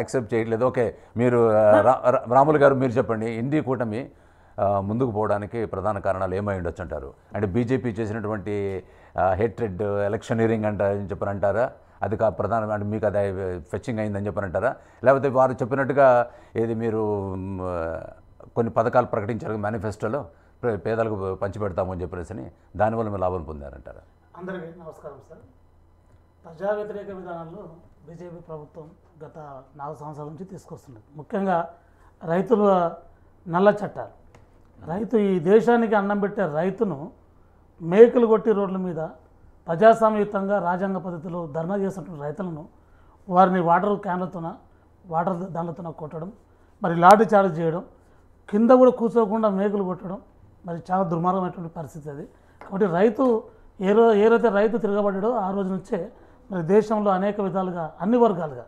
Accept చేయట్లేదు. Okay, మీరు రాములు గారు మీరు చెప్పండి, ఇండి కూటమి ముందుకు పోవడానికి ప్రధాన కారణాలు ఏమై ఉండొచ్చు అంటారు? అంటే బీజేపీ చేసినటువంటి హేట్రెడ్ ఎలక్షనీరింగ్ అని చెప్పని అంటారా? అది ప్రధాన అంటే మీకు అది ఫెచ్చింగ్ అయిందని చెప్పని అంటారా? లేకపోతే వారు చెప్పినట్టుగా ఏది మీరు కొన్ని పథకాలు ప్రకటించారు మేనిఫెస్టోలో పేదలకు పంచిపెడతామని చెప్పేసి దానివల్ల మీరు లాభం పొందారంటారా? అందరికీ నమస్కారం సార్. ప్రజా వ్యతిరేక విధానాల్లో బీజేపీ ప్రభుత్వం గత 4 సంవత్సరాల నుంచి తీసుకొస్తున్నది. ముఖ్యంగా రైతుల నల్ల చట్టాలు. రైతు ఈ దేశానికి అన్నం పెట్టే రైతును మేకులు కొట్టి రోడ్ల మీద ప్రజాస్వామ్యయుతంగా రాజ్యాంగ పద్ధతిలో ధర్నా చేస్తున్న రైతులను వారిని వాటర్ క్యాన్లతోన వాటర్ దానిలతోన కొట్టడం, మరి లాఠీ చార్జ్ చేయడం, కింద కూడా కూర్చోకుండా మేకులు కొట్టడం మరి చాలా దుర్మార్గమైనటువంటి పరిస్థితి అది. కాబట్టి రైతు ఏదైతే రైతు తిరగబడ్డాడో ఆ రోజు నుంచే మరి దేశంలో అనేక విధాలుగా అన్ని వర్గాలుగా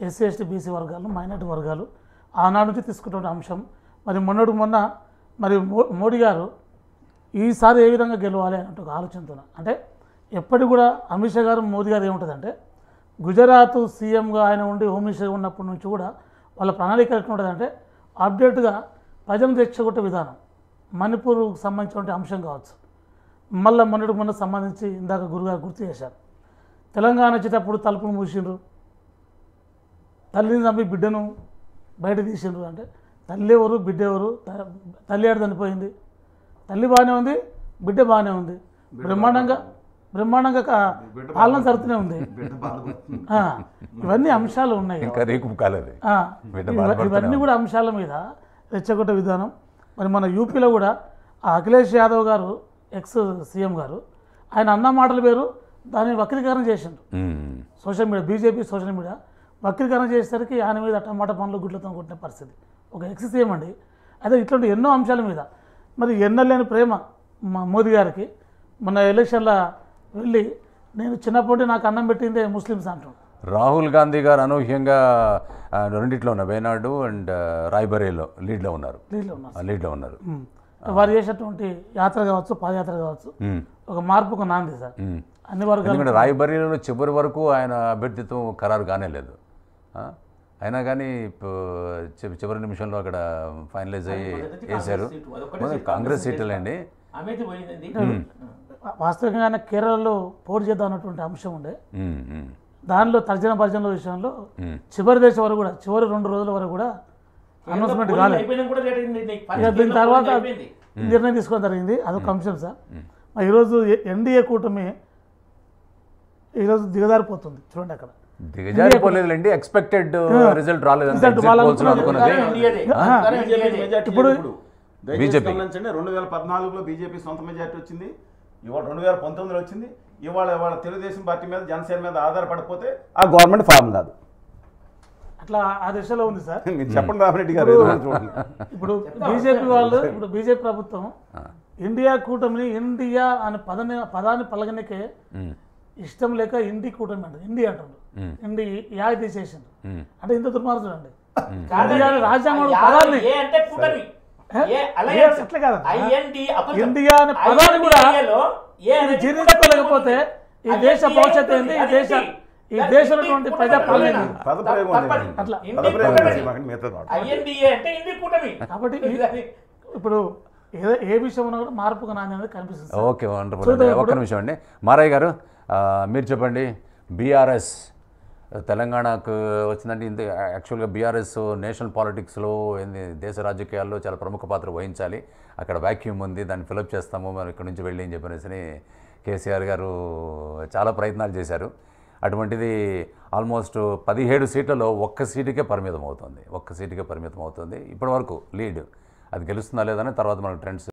ఎస్సీ ఎస్టీ బీసీ వర్గాలు మైనార్టీ వర్గాలు ఆనాడు నుంచి తీసుకుంటున్న అంశం. మరి మొన్న మరి మోడీ గారు ఈసారి ఏ విధంగా గెలవాలి అన్నట్టు ఒక ఆలోచనతో, అంటే ఎప్పటికి కూడా అమిత్ షా గారు మోదీ గారు ఏముంటుందంటే గుజరాత్ సీఎంగా ఆయన ఉండి హోమ్ మినిస్టర్గా ఉన్నప్పటి నుంచి కూడా వాళ్ళ ప్రణాళిక ఎట్లా ఉంటుందంటే అప్డేట్గా ప్రజలను తెచ్చగొట్టే విధానం. మణిపూర్కు సంబంధించిన అంశం కావచ్చు, మళ్ళీ మొన్న సంబంధించి ఇందాక గురుగారు గుర్తు చేశారు. తెలంగాణ వచ్చేటప్పుడు తలుపులు మూసిండ్రు, తల్లిని చంపి బిడ్డను బయట తీసిండ్రు. అంటే తల్లి ఎవరు బిడ్డ ఎవరు? తల్లి ఏడు చనిపోయింది, తల్లి బాగానే ఉంది, బిడ్డ బాగానే ఉంది, బ్రహ్మాండంగా పాలన జరుగుతూనే ఉంది. ఇవన్నీ అంశాలు ఉన్నాయి, ఇవన్నీ కూడా అంశాల మీద రెచ్చగొట్టే విధానం. మరి మన యూపీలో కూడా అఖిలేష్ యాదవ్ గారు ఎక్స్ సీఎం గారు ఆయన అన్న మాటలు వేరు, దాన్ని వక్రీకరణ చేసిండ్రు social media, BJP social media వక్రీకరణ చేసేసరికి ఆయన మీద టమాటా పండ్లు గుడ్లతో కొట్టిన పరిస్థితి ఒక ఎక్స్ సీఎం అండి. అదే ఇట్లాంటి ఎన్నో అంశాల మీద మరి ఎన్నలేని ప్రేమ మా మోదీ గారికి. మొన్న ఎలక్షన్లో వెళ్ళి నేను చిన్నప్పటి నాకు అన్నం పెట్టిందే ముస్లిమ్స్ అంటాడు. రాహుల్ గాంధీ గారు అనూహ్యంగా రెండిట్లో ఉన్నారు, వేనాడు అండ్ రాయ్బరేలో లీడ్లో ఉన్నారు. వారు చేసేటువంటి యాత్ర కావచ్చు, పాదయాత్ర కావచ్చు, ఒక మార్పుకు నాంది సార్ అన్ని వర్గాలు. రాయ్బరేలీలో చివరి వరకు ఆయన అభ్యర్థిత్వం ఖరారు కానే లేదు, అయినా కానీ చివరి నిమిషంలో అక్కడ ఫైనలైజ్ అయ్యి వేశారు. కాంగ్రెస్ సీట్లండి. వాస్తవికంగా ఆయన కేరళలో పోటీ చేద్దాం అన్నటువంటి అంశం ఉండే, దానిలో తర్జన భర్జనల విషయంలో చివరి దేశం వరకు కూడా చివరి 2 రోజుల వరకు కూడా అనౌన్స్మెంట్ కాలేదు. దీని తర్వాత నిర్ణయం తీసుకోవడం జరిగింది. అదొక అంశం సార్. ఈరోజు ఎన్డీఏ కూటమి ఈరోజు దిగజారిపోతుంది. చూడండి, అక్కడ దిగజారిపోలేదులేండి, ఎక్స్పెక్టెడ్ రిజల్ట్ రాలేదు. ఇప్పుడు బీజేపీ 2014లో బీజేపీ సొంత మెజార్టీ వచ్చింది, ఇవాళ 2019లో వచ్చింది. ఇవాళ తెలుగుదేశం పార్టీ మీద జనసేన మీద ఆధారపడిపోతే ఆ గవర్నమెంట్ ఫామ్ కాదు. అట్లా ఆ దిశలో ఉంది సార్. మీరు చెప్పండి రామరెడ్డి గారు. ఇప్పుడు బీజేపీ వాళ్ళు, ఇప్పుడు బీజేపీ ప్రభుత్వం ఇండియా కూటమిని ఇండియా అనే పదాన్ని పలకనికే ఇష్టం లేక ఇండి కూటమి అంటారు, ఇండి అంటారు. ఇండి యాగ తీసేసింది అంటే ఇంత దుర్మార్గం అండి. రాజ్యాంగం పదాన్ని ఎట్లా కాదు, ఇండియా అనే పదాన్ని కూడా జీర్ణించుకోలేకపోతే ఈ దేశ భవిష్యత్తు ఏంది, ఈ దేశంలో ప్రజా పాలన. కాబట్టి ఇప్పుడు ఏ విషయం ఉన్నా కూడా మార్పుకు నాణ్యం అనేది కనిపిస్తుంది. Okay, wonderful. ఒక్క నిమిషం అండి మారయ్య గారు, మీరు చెప్పండి. బీఆర్ఎస్ తెలంగాణకు వచ్చిందంటే ఇంత యాక్చువల్గా బీఆర్ఎస్ నేషనల్ పాలిటిక్స్లో దేశ రాజకీయాల్లో చాలా ప్రముఖ పాత్ర వహించాలి, అక్కడ వ్యాక్యూమ్ ఉంది, దాన్ని ఫిలప్ చేస్తాము మనం ఇక్కడ నుంచి వెళ్ళి అని చెప్పనేసి కేసీఆర్ గారు చాలా ప్రయత్నాలు చేశారు. అటువంటిది ఆల్మోస్ట్ 17 సీట్లలో ఒక్క సీటుకే పరిమితం అవుతుంది. ఇప్పటి వరకు లీడ్ అది గెలుస్తుందా లేదని తర్వాత మనకు ట్రెండ్స్